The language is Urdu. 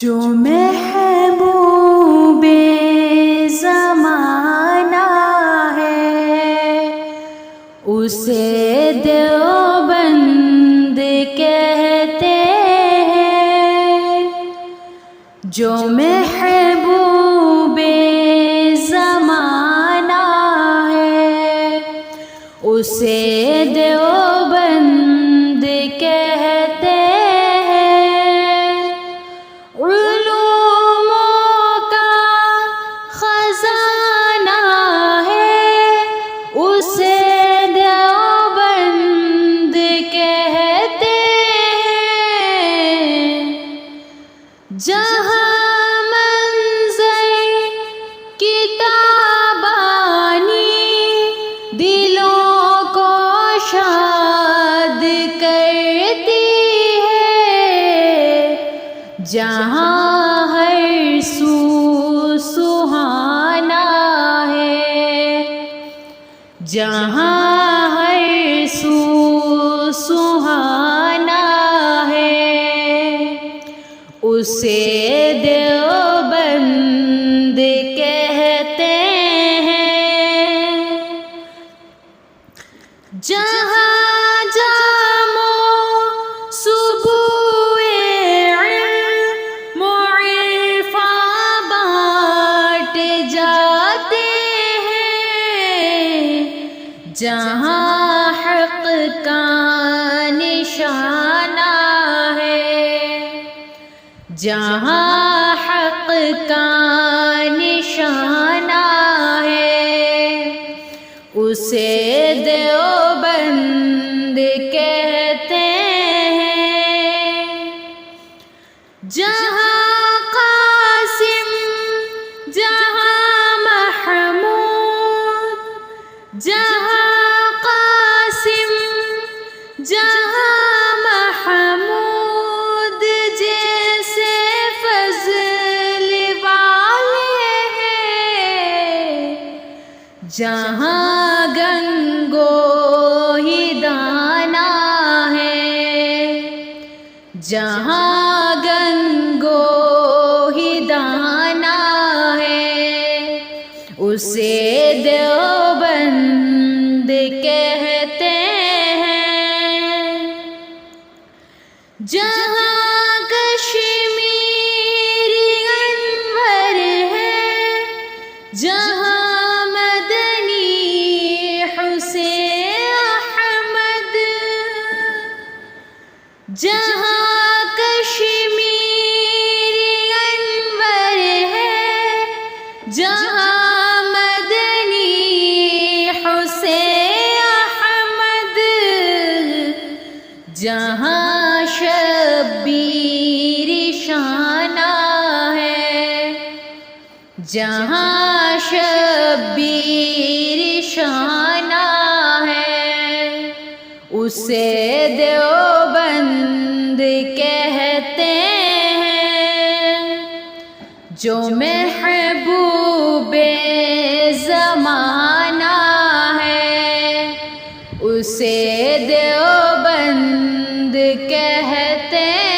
جو محبوب زمانہ ہے اسے دیوبند کہتے ہیں، جو محبوب زمانہ ہے اسے دیوبند کہتے ہیں، علوموں کا خزانہ ہے اسے دیوبند کہتے ہیں، جہاں منظر کتابانی دلوں کو شاد کرتی ہے، جہاں ہر سو سہانا ہے، جہاں ہر سو سہانا ہے اسے دیوبند کہتے ہیں، جہاں جامو صبح علم و عرفاں بانٹ جاتے ہیں، جہاں حق کا نشانہ ہے، جہاں حق کا نشانہ ہے اسے دیوبند کہتے ہیں، جہاں قاسم جہاں محمود، جہاں قاسم جہاں محمود جیسے فضل والے ہیں، جہاں گنگو ہی دانا ہے، جہاں گنگو ہی دانا ہے اسے دیوبند کہتے ہیں، جہاں کشمیری انور ہے، جہاں مدنی حسین احمد، جہاں کشمیری انور ہے، جہاں مدنی حسین احمد، جہاں شبیر شانہ ہے، جہاں شبیر شانہ ہے اسے دیوبند کہتے ہیں، جو محبوب زمانہ ہے اسے دیوبند کہتے ہیں۔